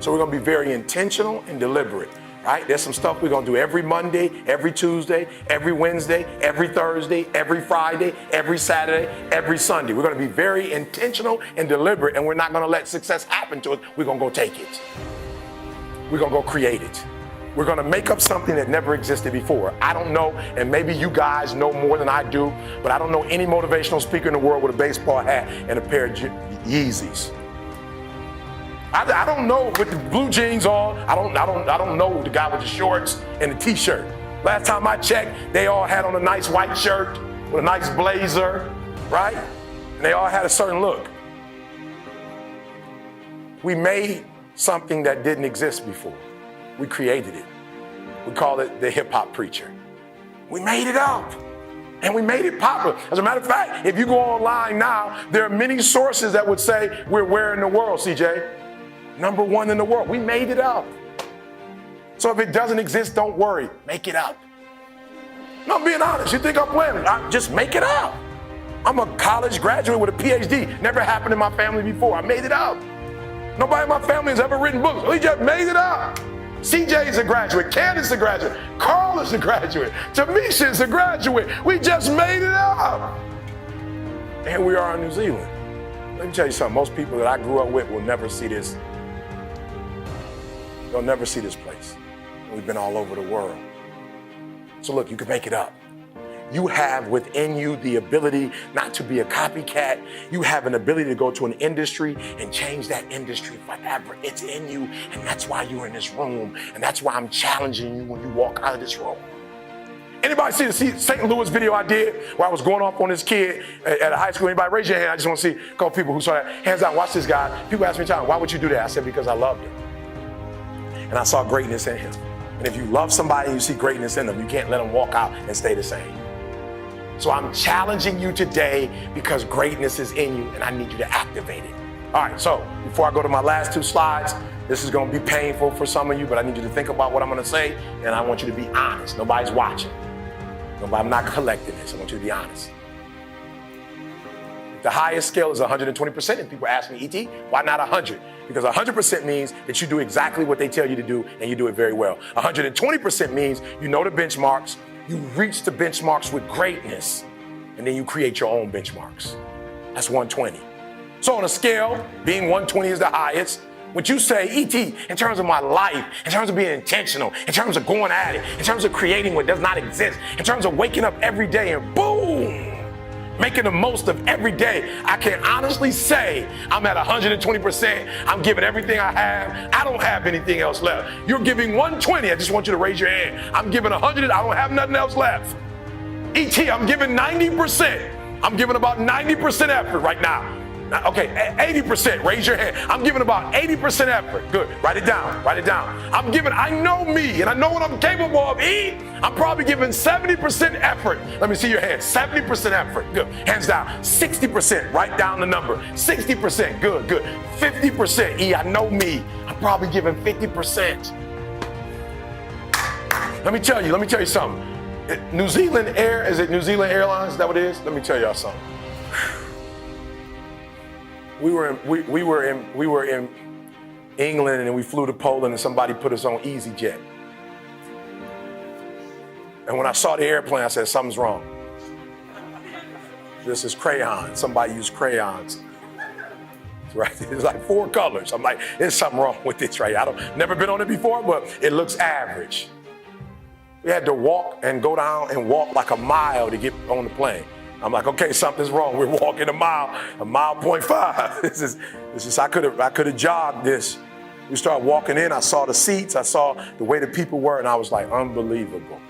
So we're gonna be very intentional and deliberate, right? There's some stuff we're gonna do every Monday, every Tuesday, every Wednesday, every Thursday, every Friday, every Saturday, every Sunday. We're gonna be very intentional and deliberate, and we're not gonna let success happen to us. We're gonna go take it. We're gonna go create it. We're gonna make up something that never existed before. I don't know, and maybe you guys know more than I do, but I don't know any motivational speaker in the world with a baseball hat and a pair of Yeezys. I don't know with the blue jeans on. I don't know the guy with the shorts and the t-shirt. Last time I checked, they all had on a nice white shirt with a nice blazer, right? And they all had a certain look. We made something that didn't exist before. We created it. We call it the hip hop preacher. We made it up and we made it popular. As a matter of fact, if you go online now, there are many sources that would say we're where in the world, CJ? #1 in the world. We made it up. So if it doesn't exist, don't worry. Make it up. No, I'm being honest. You think I'm playing? Just make it up. I'm a college graduate with a PhD. Never happened in my family before. I made it up. Nobody in my family has ever written books. We just made it up. CJ is a graduate. Candace is a graduate. Carl is a graduate. Tamisha is a graduate. We just made it up. And we are in New Zealand. Let me tell you something. Most people that I grew up with will never see this. They'll never see this place. We've been all over the world. So look, you can make it up. You have within you the ability not to be a copycat. You have an ability to go to an industry and change that industry forever. It's in you, and that's why you're in this room, and that's why I'm challenging you when you walk out of this room. Anybody see the St. Louis video I did where I was going off on this kid at a high school? Anybody raise your hand? I just want to see a couple people who saw that. Hands down, watch this guy. People ask me, John, why would you do that? I said, because I loved him. And I saw greatness in him. And if you love somebody and you see greatness in them, you can't let them walk out and stay the same. So I'm challenging you today because greatness is in you and I need you to activate it. All right, so before I go to my last 2 slides, this is gonna be painful for some of you, but I need you to think about what I'm gonna say, and I want you to be honest. Nobody's watching. I'm not collecting this. I want you to be honest. The highest scale is 120%, and people ask me, E.T., why not 100? Because 100% means that you do exactly what they tell you to do, and you do it very well. 120% means you know the benchmarks, you reach the benchmarks with greatness, and then you create your own benchmarks. That's 120. So on a scale, being 120 is the highest. What you say, E.T., in terms of my life, in terms of being intentional, in terms of going at it, in terms of creating what does not exist, in terms of waking up every day and boom, making the most of every day, I can honestly say I'm at 120%. I'm giving everything I have. I don't have anything else left. You're giving 120. I just want you to raise your hand. I'm giving 100. I don't have nothing else left. E.T., I'm giving 90%. I'm giving about 90% effort right now. Okay, 80%, raise your hand. I'm giving about 80% effort. Good, write it down, write it down. I know me and I know what I'm capable of. I'm probably giving 70% effort. Let me see your hand, 70% effort, good. Hands down, 60%, write down the number. 60%, good, good. 50%, I know me. I'm probably giving 50%. Let me tell you something. New Zealand Air, is it New Zealand Airlines? Is that what it is? Let me tell y'all something. We were in England and we flew to Poland and somebody put us on EasyJet. And when I saw the airplane, I said, something's wrong. This is crayons. Somebody used crayons. Right? It's like 4 colors. I'm like, there's something wrong with this, right? Never been on it before, but it looks average. We had to walk and go down and walk like a mile to get on the plane. I'm like, okay, something's wrong. We're walking a mile 0.5. This is. I could have jogged this. We started walking in. I saw the seats. I saw the way the people were, and I was like, unbelievable.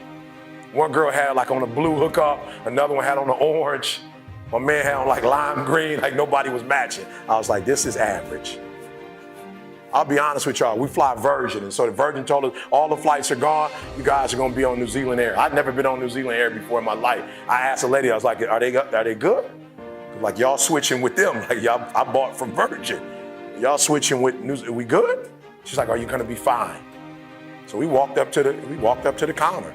One girl had like on a blue hookup. Another one had on an orange. My man had on like lime green. Like nobody was matching. I was like, this is average. I'll be honest with y'all, we fly Virgin, and so the Virgin told us all the flights are gone, you guys are gonna be on New Zealand Air. I'd never been on New Zealand Air before in my life. I asked a lady, I was like, are they good? Like y'all switching with them, like y'all, I bought from Virgin. Y'all switching with New Zealand, we good? She's like, are you gonna be fine? So we walked up to the counter.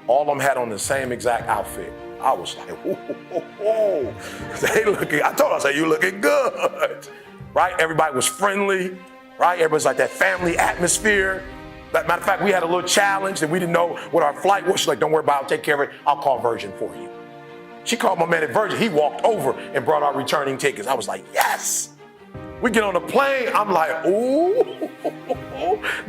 All of them had on the same exact outfit. I was like, whoa. They looking, I told her, I said, you looking good, right? Everybody was friendly. right? Everybody's like that family atmosphere. Matter of fact, we had a little challenge that we didn't know what our flight was. She's like, don't worry about it, I'll take care of it. I'll call Virgin for you. She called my man at Virgin. He walked over and brought our returning tickets. I was like, yes. We get on the plane. I'm like, ooh,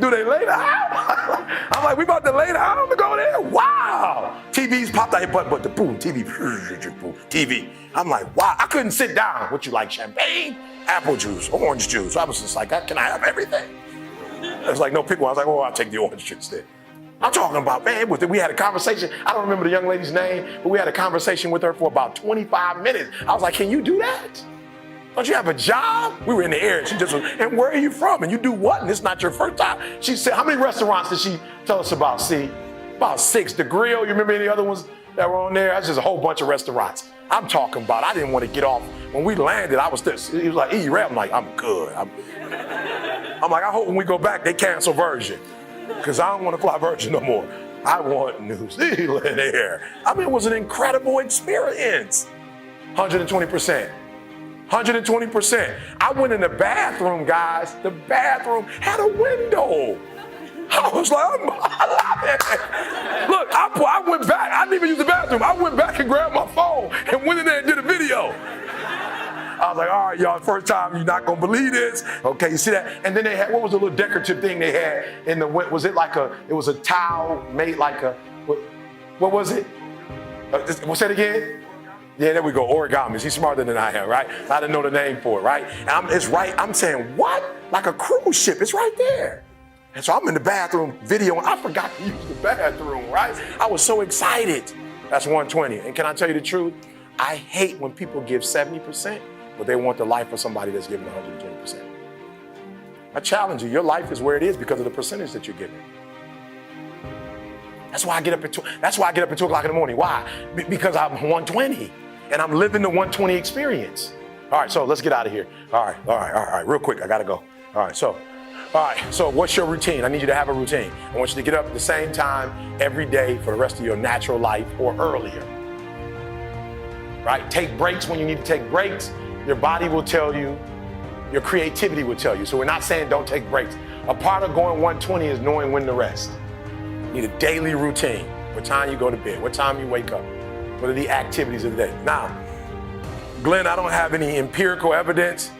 do they lay down? I'm like, we about to lay down to go there? Wow. TVs popped out here, but the boom, TV. I'm like, wow. I couldn't sit down. What you like, champagne, apple juice, orange juice? I was just like, can I have everything? It was like, no, pick one. I was like, oh, I'll take the orange juice then. I'm talking about, man, we had a conversation. I don't remember the young lady's name, but we had a conversation with her for about 25 minutes. I was like, can you do that? Don't you have a job? We were in the air. She just was, and where are you from? And you do what? And it's not your first time. She said, how many restaurants did she tell us about? See, about 6. The Grill, you remember any other ones that were on there? That's just a whole bunch of restaurants. I'm talking about, I didn't want to get off. When we landed, I was this. He was like, I'm like, I'm good. I'm like, I hope when we go back, they cancel Virgin. Because I don't want to fly Virgin no more. I want New Zealand Air. I mean, it was an incredible experience. 120%. 120%. I went in the bathroom, guys. The bathroom had a window. I was like, look, I went back. I didn't even use the bathroom. I went back and grabbed my phone and went in there and did a video. I was like, all right, y'all, first time, you're not gonna believe this. Okay, you see that? And then they had, what was the little decorative thing they had in the, was it like it was a towel made like what was it? What's that again? Yeah, there we go, origami. He's smarter than I am, right? I didn't know the name for it, right? And it's right, I'm saying, what? Like a cruise ship, it's right there. And so I'm in the bathroom videoing. I forgot to use the bathroom, right? I was so excited. That's 120. And can I tell you the truth? I hate when people give 70%, but they want the life of somebody that's giving 120%. I challenge you, your life is where it is because of the percentage that you're giving. That's why I get up at 2 o'clock in the morning. Why? Because I'm 120 and I'm living the 120 experience. All right, so let's get out of here. All right, real quick, I gotta go. All right, so what's your routine? I need you to have a routine. I want you to get up at the same time every day for the rest of your natural life or earlier. Right? Take breaks when you need to take breaks. Your body will tell you, your creativity will tell you. So we're not saying don't take breaks. A part of going 120 is knowing when to rest. You need a daily routine. What time you go to bed, what time you wake up, what are the activities of the day. Now, Glenn, I don't have any empirical evidence,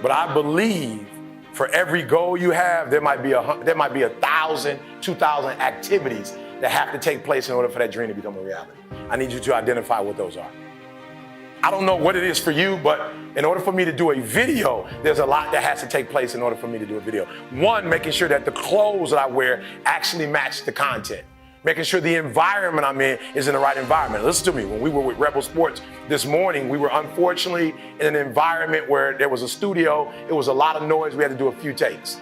but I believe for every goal you have, there might be 1,000, 2,000 activities that have to take place in order for that dream to become a reality. I need you to identify what those are. I don't know what it is for you, but in order for me to do a video, there's a lot that has to take place in order for me to do a video. One, making sure that the clothes that I wear actually match the content. Making sure the environment I'm in is in the right environment. Listen to me, when we were with Rebel Sports this morning, we were unfortunately in an environment where there was a studio, it was a lot of noise, we had to do a few takes,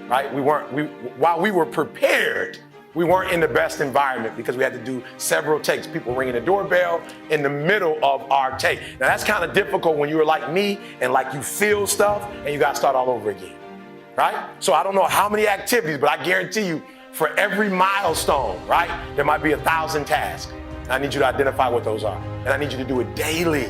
right? While we were prepared, we weren't in the best environment because we had to do several takes. People ringing the doorbell in the middle of our take. Now that's kind of difficult when you were like me and like you feel stuff and you got to start all over again, right? So I don't know how many activities, but I guarantee you for every milestone, right, there might be 1,000 tasks. And I need you to identify what those are. And I need you to do it daily.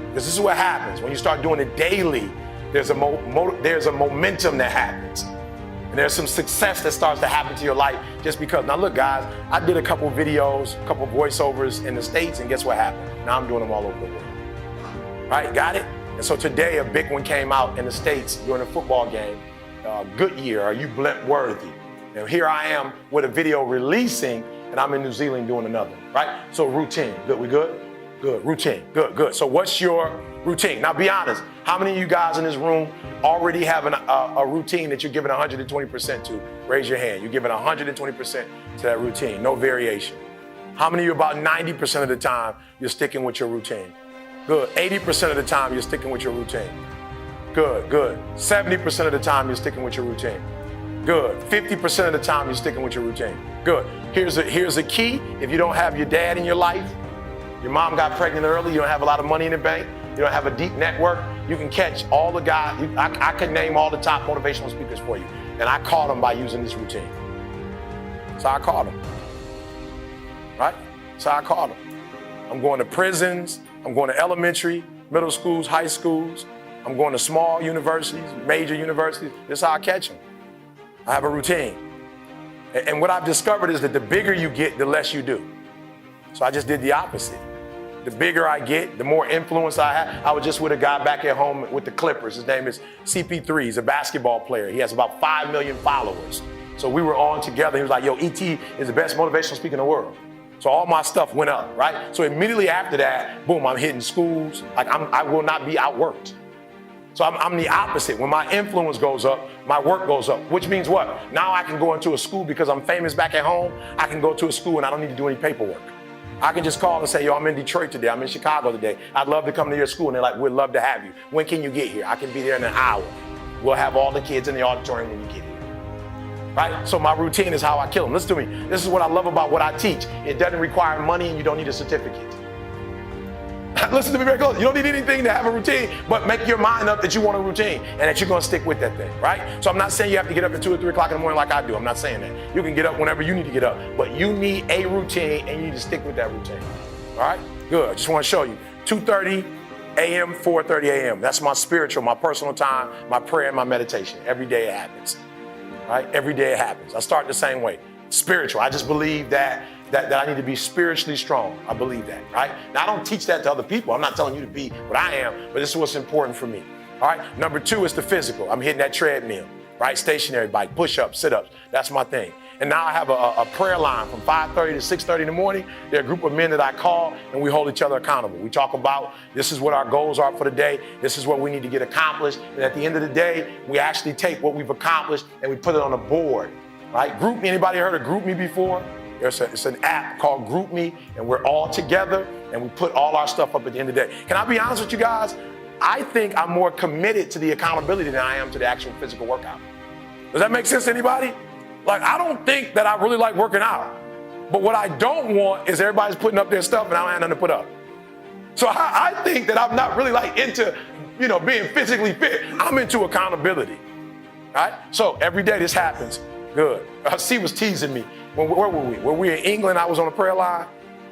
Because this is what happens. When you start doing it daily, there's a momentum that happens. And there's some success that starts to happen to your life just because. Now look guys, I did a couple videos, a couple voiceovers in the States, and guess what happened? Now I'm doing them all over the world. Right, got it? And so today a big one came out in the States during a football game. Goodyear, are you blimp worthy? And here I am with a video releasing, and I'm in New Zealand doing another one, right? So routine, good, we good? Good, routine, good. So what's your routine? Now be honest, how many of you guys in this room already have a routine that you're giving 120% to? Raise your hand, you're giving 120% to that routine, no variation. How many of you about 90% of the time you're sticking with your routine? Good, 80% of the time you're sticking with your routine. Good. 70% of the time you're sticking with your routine. Good, 50% of the time you're sticking with your routine. Good, here's a key. If you don't have your dad in your life, your mom got pregnant early, you don't have a lot of money in the bank, you don't have a deep network, you can catch all the guys. I could name all the top motivational speakers for you. And I caught them by using this routine. So I caught them, right? So I caught them. I'm going to prisons, I'm going to elementary, middle schools, high schools, I'm going to small universities, major universities. This is how I catch them. I have a routine. And what I've discovered is that the bigger you get, the less you do. So I just did the opposite. The bigger I get, the more influence I have. I was just with a guy back at home with the Clippers. His name is CP3. He's a basketball player. He has about 5 million followers. So we were on together. He was like, yo, ET is the best motivational speaker in the world. So all my stuff went up, right? So immediately after that, boom, I'm hitting schools. Like I will not be outworked. So I'm the opposite. When my influence goes up, my work goes up, which means what? Now I can go into a school because I'm famous back at home. I can go to a school and I don't need to do any paperwork. I can just call and say, yo, I'm in Detroit today. I'm in Chicago today. I'd love to come to your school. And they're like, we'd love to have you. When can you get here? I can be there in an hour. We'll have all the kids in the auditorium when you get here. Right? So my routine is how I kill them. Listen to me. This is what I love about what I teach. It doesn't require money and you don't need a certificate. Listen to me very close. You don't need anything to have a routine, but make your mind up that you want a routine and that you're going to stick with that thing, right? So I'm not saying you have to get up at 2 or 3 o'clock in the morning like I do. I'm not saying that. You can get up whenever you need to get up, but you need a routine and you need to stick with that routine. All right? Good. I just want to show you. 2:30 a.m., 4:30 a.m. That's my spiritual, my personal time, my prayer, and my meditation. Every day it happens. Right? Every day it happens. I start the same way. Spiritual. I just believe that I need to be spiritually strong. I believe that, right? Now, I don't teach that to other people. I'm not telling you to be what I am, but this is what's important for me. All right? Number 2 is the physical. I'm hitting that treadmill, right? Stationary bike, push-ups, sit-ups. That's my thing. And now I have a prayer line from 5:30 to 6:30 in the morning. There are a group of men that I call, and we hold each other accountable. We talk about this is what our goals are for the day. This is what we need to get accomplished. And at the end of the day, we actually take what we've accomplished and we put it on a board, right? GroupMe. Anybody heard of GroupMe before? It's an app called GroupMe, and we're all together, and we put all our stuff up at the end of the day. Can I be honest with you guys? I think I'm more committed to the accountability than I am to the actual physical workout. Does that make sense to anybody? Like, I don't think that I really like working out. But what I don't want is everybody's putting up their stuff and I don't have nothing to put up. So I think that I'm not really like into, being physically fit. I'm into accountability. All right? So every day this happens. Good. C was teasing me. Where were we? Were we in England? I was on a prayer line.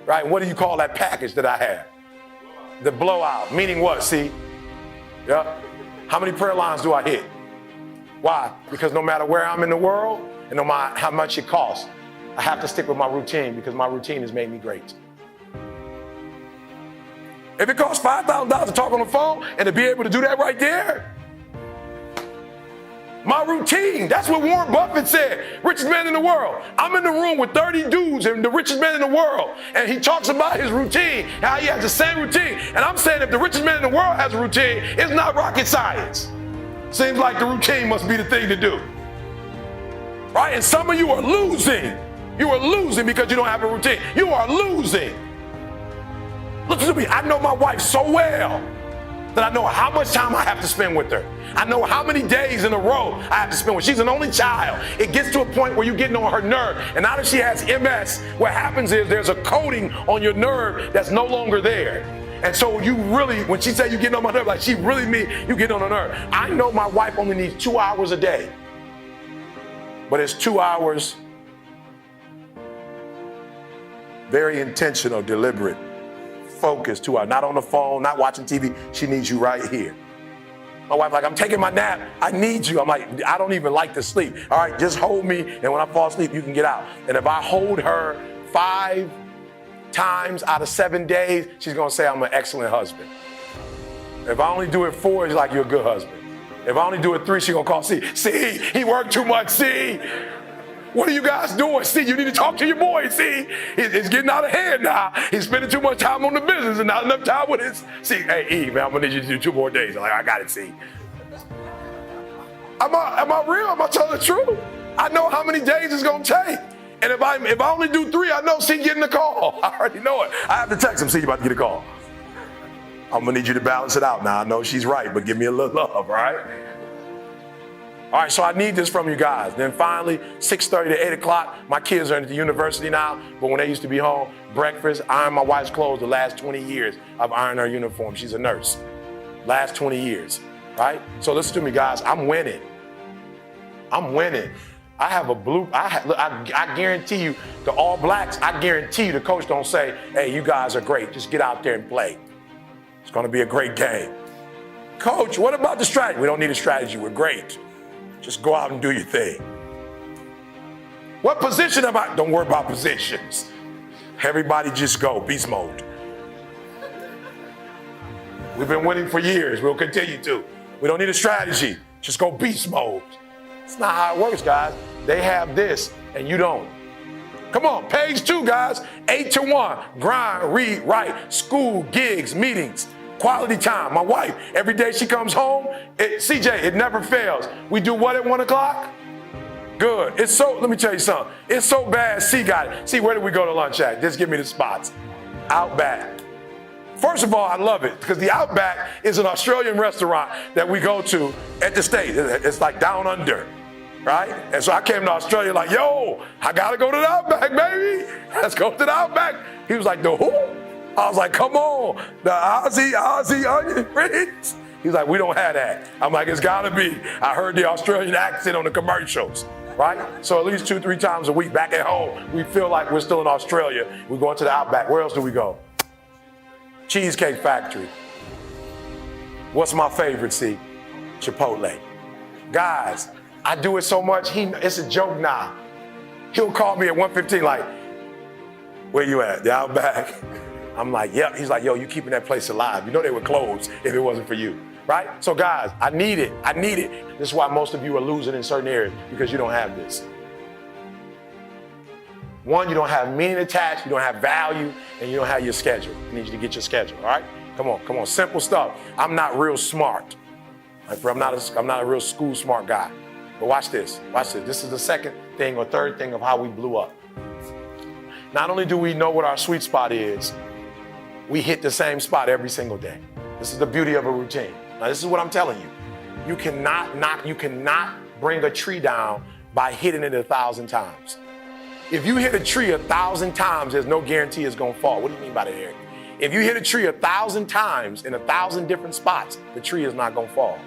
Right? What do you call that package that I had? The blowout. Meaning what, C? Yeah. How many prayer lines do I hit? Why? Because no matter where I'm in the world, and no matter how much it costs, I have to stick with my routine because my routine has made me great. If it costs $5,000 to talk on the phone and to be able to do that right there, my routine, that's what Warren Buffett said, richest man in the world. I'm in the room with 30 dudes and the richest man in the world, and he talks about his routine, how he has the same routine. And I'm saying if the richest man in the world has a routine, it's not rocket science. Seems like the routine must be the thing to do. Right? And some of you are losing. You are losing because you don't have a routine. You are losing. Listen to me. I know my wife so well that I know how much time I have to spend with her. I know how many days in a row I have to spend with her. She's an only child. It gets to a point where you're getting on her nerve. And now that she has MS, what happens is there's a coating on your nerve that's no longer there. And so you really, when she said you getting on my nerve, like she really means you getting on her nerve. I know my wife only needs 2 hours a day. But it's 2 hours, very intentional, deliberate, focused 2 hours. Not on the phone, not watching TV. She needs you right here. My wife like, I'm taking my nap. I need you. I'm like, I don't even like to sleep. All right, just hold me. And when I fall asleep, you can get out. And if I hold her 5 times out of 7 days, she's going to say I'm an excellent husband. If I only do it 4, she's like, you're a good husband. If I only do it 3, she's going to call C. C, he worked too much, C. What are you guys doing? C, you need to talk to your boy, C. It's getting out of hand now. He's spending too much time on the business and not enough time with his C. Hey, E, man, I'm going to need you to do 2 more days. I'm like, I got it, C. Am I real? Am I telling the truth? I know how many days it's going to take. And if I only do 3, I know C getting the call. I already know it. I have to text him, C, you about to get a call. I'm going to need you to balance it out. Now, I know she's right, but give me a little love, right? All right, so I need this from you guys. Then finally, 6:30 to 8 o'clock, my kids are at the university now, but when they used to be home, breakfast, iron my wife's clothes the last 20 years. I've ironed her uniform. She's a nurse. Last 20 years, right? So listen to me, guys. I'm winning. I'm winning. I have a blue, I guarantee you, the All Blacks, I guarantee you the coach don't say, hey, you guys are great. Just get out there and play. It's going to be a great game. Coach, what about the strategy? We don't need a strategy. We're great. Just go out and do your thing. What position am I? Don't worry about positions. Everybody just go, beast mode. We've been winning for years. We'll continue to. We don't need a strategy. Just go beast mode. It's not how it works, guys. They have this and you don't. Come on, page 2, guys. 8 to 1. Grind, read, write, school, gigs, meetings, quality time. My wife, every day she comes home, CJ, it never fails. We do what at 1 o'clock? Good. It's so, let me tell you something. It's so bad, C got it. See, where did we go to lunch at? Just give me the spots. Outback. First of all, I love it because the Outback is an Australian restaurant that we go to at the state. It's like down under, right? And so I came to Australia like, yo, I gotta go to the Outback, baby. Let's go to the Outback. He was like, the who? I was like, come on, the Aussie onion rings. He's like, we don't have that. I'm like, it's gotta be. I heard the Australian accent on the commercials, right? So at least 2-3 times a week back at home, we feel like we're still in Australia. We're going to the Outback. Where else do we go? Cheesecake Factory. What's my favorite, see? Chipotle. Guys, I do it so much, it's a joke now. He'll call me at 1:15 like, where you at? The Outback. I'm like, yep. He's like, yo, you keeping that place alive. You know they would close if it wasn't for you, right? So guys, I need it. This is why most of you are losing in certain areas, because you don't have this. One, you don't have meaning attached, you don't have value, and you don't have your schedule. I need you to get your schedule, all right? Come on, simple stuff. I'm not real smart. I'm not a real school smart guy. But watch this. This is the second thing or third thing of how we blew up. Not only do we know what our sweet spot is, we hit the same spot every single day. This is the beauty of a routine. Now, this is what I'm telling you. You cannot bring a tree down by hitting it 1,000 times. If you hit a tree 1,000 times, there's no guarantee it's gonna fall. What do you mean by that, Eric? If you hit a tree 1,000 times in 1,000 different spots, the tree is not gonna fall.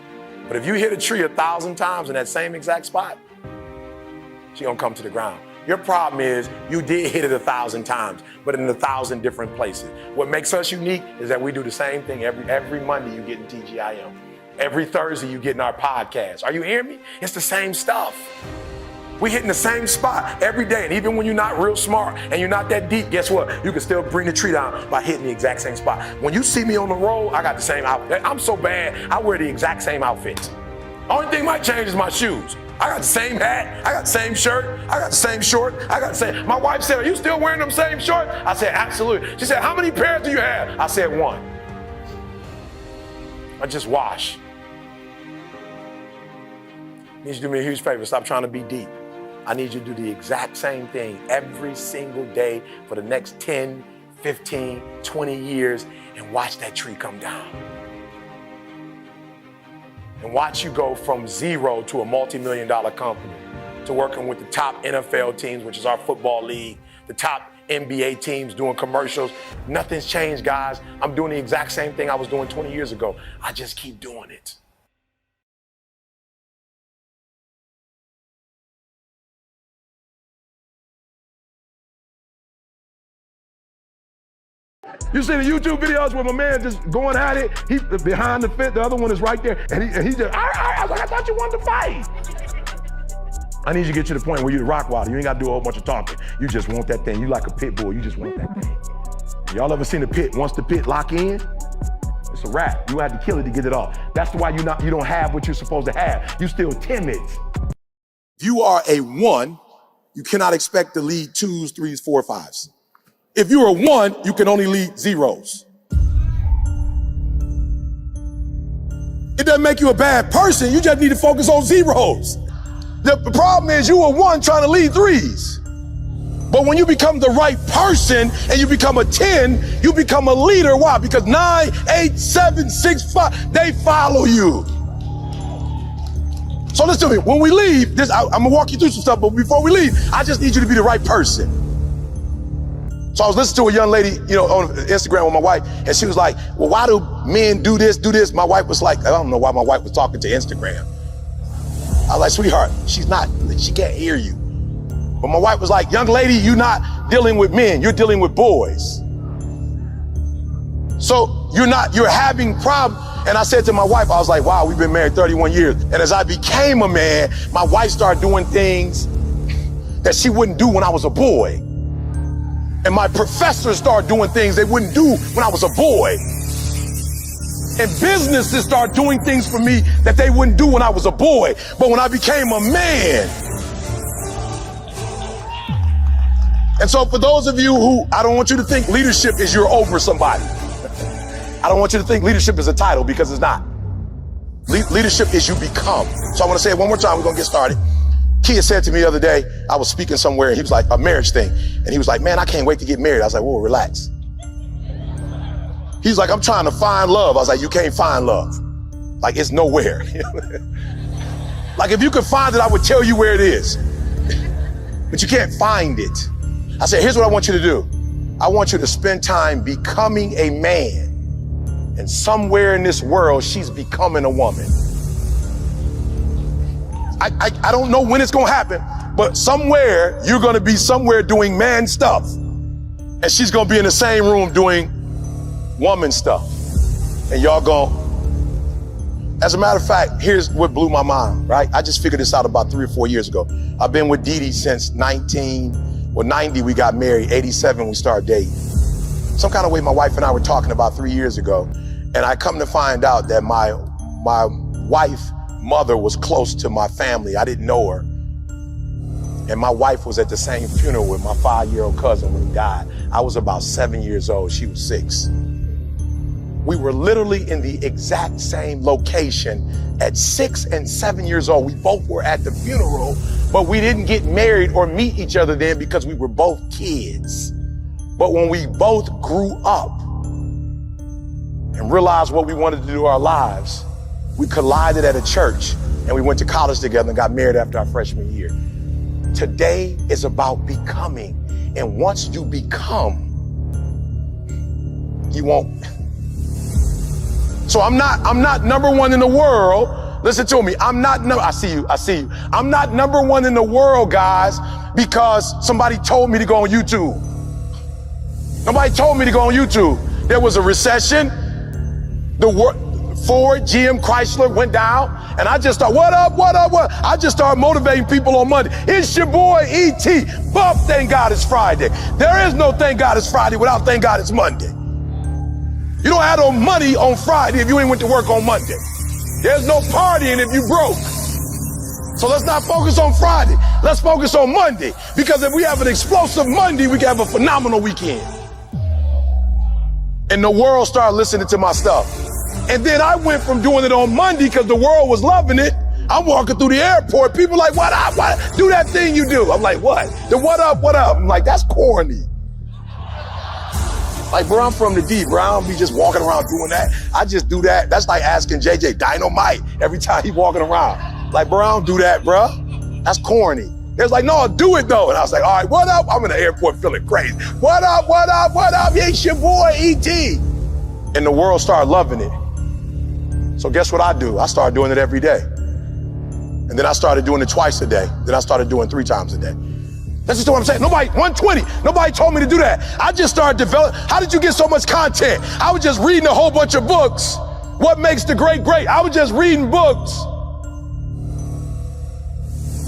But if you hit a tree 1,000 times in that same exact spot, she's gonna come to the ground. Your problem is you did hit it 1,000 times, but in 1,000 different places. What makes us unique is that we do the same thing every Monday you get in TGIM. Every Thursday you get in our podcast. Are you hearing me? It's the same stuff. We hitting the same spot every day. And even when you're not real smart and you're not that deep, guess what? You can still bring the tree down by hitting the exact same spot. When you see me on the road, I got the same outfit. I'm so bad, I wear the exact same outfits. Only thing might change is my shoes. I got the same hat, I got the same shirt, I got the same short, I got the same. My wife said, are you still wearing them same shorts? I said, absolutely. She said, how many pairs do you have? I said, 1. I just wash. I need you to do me a huge favor, stop trying to be deep. I need you to do the exact same thing every single day for the next 10, 15, 20 years and watch that tree come down. And watch you go from 0 to a multi-million-dollar company, to working with the top NFL teams, which is our football league, the top NBA teams doing commercials. Nothing's changed, guys. I'm doing the exact same thing I was doing 20 years ago. I just keep doing it. You see the YouTube videos where my man just going at it, he's behind the fence, the other one is right there, and he just, I was like, I thought you wanted to fight. I need you to get to the point where you're the rock wilder. You ain't got to do a whole bunch of talking. You just want that thing. You like a pit bull, you just want that thing. Y'all ever seen the pit? Once the pit lock in, it's a wrap. You had to kill it to get it off. That's why you don't have what you're supposed to have. You still timid. If you are a 1, you cannot expect to lead 2s, 3s, 4, 5s. If you're a 1, you can only lead 0s. It doesn't make you a bad person. You just need to focus on 0s. The problem is you are 1 trying to lead 3s. But when you become the right person and you become a 10, you become a leader. Why? Because 9, 8, 7, 6, 5, they follow you. So listen to me. When we leave, I'm going to walk you through some stuff, but before we leave, I just need you to be the right person. So I was listening to a young lady, on Instagram with my wife, and she was like, well, why do men do this? My wife was like, I don't know why my wife was talking to Instagram. I was like, sweetheart, she can't hear you. But my wife was like, young lady, you're not dealing with men, you're dealing with boys. So you're having problems. And I said to my wife, I was like, wow, we've been married 31 years. And as I became a man, my wife started doing things that she wouldn't do when I was a boy. And my professors started doing things they wouldn't do when I was a boy. And businesses started doing things for me that they wouldn't do when I was a boy. But when I became a man. And so for those of you who, I don't want you to think leadership is you're over somebody. I don't want you to think leadership is a title, because it's not. Leadership is you become. So I want to say it one more time. We're going to get started. Kia said to me the other day, I was speaking somewhere, and he was like, a marriage thing. And he was like, man, I can't wait to get married. I was like, whoa, relax. He's like, I'm trying to find love. I was like, you can't find love. Like, it's nowhere. Like, if you could find it, I would tell you where it is. But you can't find it. I said, here's what I want you to do. I want you to spend time becoming a man. And somewhere in this world, she's becoming a woman. I don't know when it's going to happen, but somewhere you're going to be somewhere doing man stuff. And she's going to be in the same room doing woman stuff. And y'all going, as a matter of fact, here's what blew my mind, right? I just figured this out about 3 or 4 years ago. I've been with Dee Dee since 90 we got married, 87 we started dating. Some kind of way my wife and I were talking about 3 years ago. And I come to find out that my wife mother was close to my family. I didn't know her. And my wife was at the same funeral with my 5-year-old cousin when he died. I was about 7 years old. She was 6. We were literally in the exact same location at 6 and 7 years old. We both were at the funeral, but we didn't get married or meet each other then because we were both kids. But when we both grew up and realized what we wanted to do in our lives, we collided at a church and we went to college together and got married after our freshman year. Today is about becoming. And once you become, you won't. So I'm not number one in the world. Listen to me. I see you. I'm not number one in the world, guys, because somebody told me to go on YouTube. Nobody told me to go on YouTube. There was a recession. Ford, GM, Chrysler went down, and I just thought, what up? I just started motivating people on Monday. It's your boy, E.T. Bump, thank God it's Friday. There is no thank God it's Friday without thank God it's Monday. You don't have no money on Friday if you ain't went to work on Monday. There's no partying if you broke. So let's not focus on Friday. Let's focus on Monday, because if we have an explosive Monday, we can have a phenomenal weekend. And the world started listening to my stuff. And then I went from doing it on Monday because the world was loving it. I'm walking through the airport. People like, what up? Do that thing you do. I'm like, what? The what up? I'm like, that's corny. Like, bro, I'm from the D, bro. I don't be just walking around doing that. I just do that. That's like asking JJ Dynamite every time he walking around. Like, bro, I don't do that, bro. That's corny. They was like, no, do it though. And I was like, all right, what up? I'm in the airport feeling crazy. What up? It's your boy, E.T. And the world started loving it. So guess what I do? I started doing it every day. And then I started doing it twice a day. Then I started doing 3 times a day. That's just what I'm saying. 120. Nobody told me to do that. I just started developing. How did you get so much content? I was just reading a whole bunch of books. What makes the great great? I was just reading books.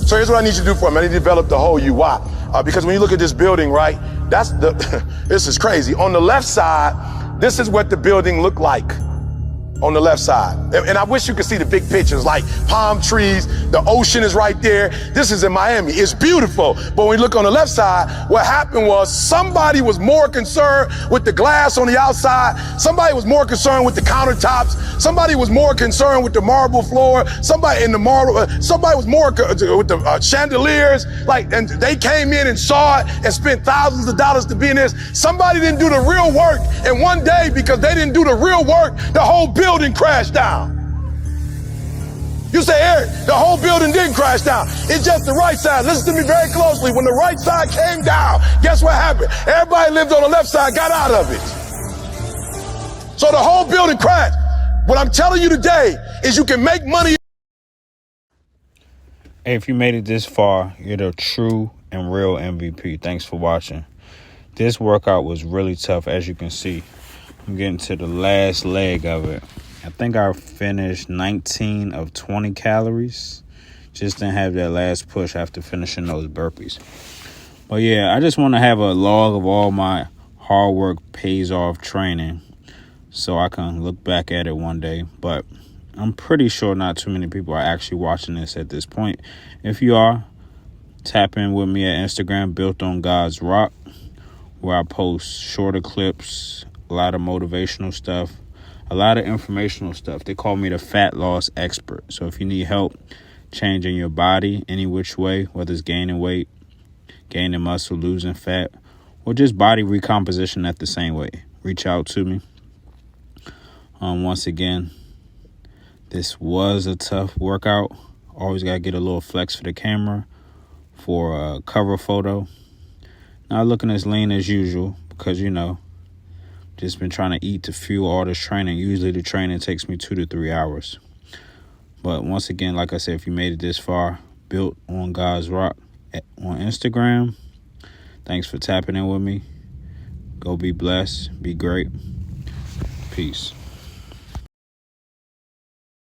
So here's what I need you to do for me. I need to develop the whole you. Why? Because when you look at this building, right, this is crazy. On the left side, this is what the building looked like. On the left side. And I wish you could see the big pictures, like palm trees, the ocean is right there. This is in Miami. It's beautiful. But when you look on the left side, what happened was somebody was more concerned with the glass on the outside. Somebody was more concerned with the countertops. Somebody was more concerned with the marble floor. Somebody was more with the chandeliers. Like, and they came in and saw it and spent thousands of dollars to be in this. Somebody didn't do the real work. And one day, because they didn't do the real work, the whole building crashed down. You say, Eric, the whole building didn't crash down. It's just the right side. Listen to me very closely. When the right side came down, guess what happened? Everybody lived on the left side got out of it. So the whole building crashed. What I'm telling you today is you can make money. Hey, if you made it this far, you're the true and real MVP. Thanks for watching. This workout was really tough, as you can see. I'm getting to the last leg of it. I think I finished 19 of 20 calories. Just didn't have that last push after finishing those burpees. But yeah, I just want to have a log of all my hard work pays off training so I can look back at it one day. But I'm pretty sure not too many people are actually watching this at this point. If you are, tap in with me at Instagram, Built on God's Rock, where I post shorter clips, a lot of motivational stuff, a lot of informational stuff. They call me the fat loss expert. So if you need help changing your body any which way, whether it's gaining weight, gaining muscle, losing fat, or just body recomposition at the same way, reach out to me. Once again, this was a tough workout. Always got to get a little flex for the camera for a cover photo. Not looking as lean as usual because, just been trying to eat to fuel all this training. Usually the training takes me 2 to 3 hours. But once again, like I said, if you made it this far, Built on God's Rock on Instagram. Thanks for tapping in with me. Go be blessed. Be great. Peace.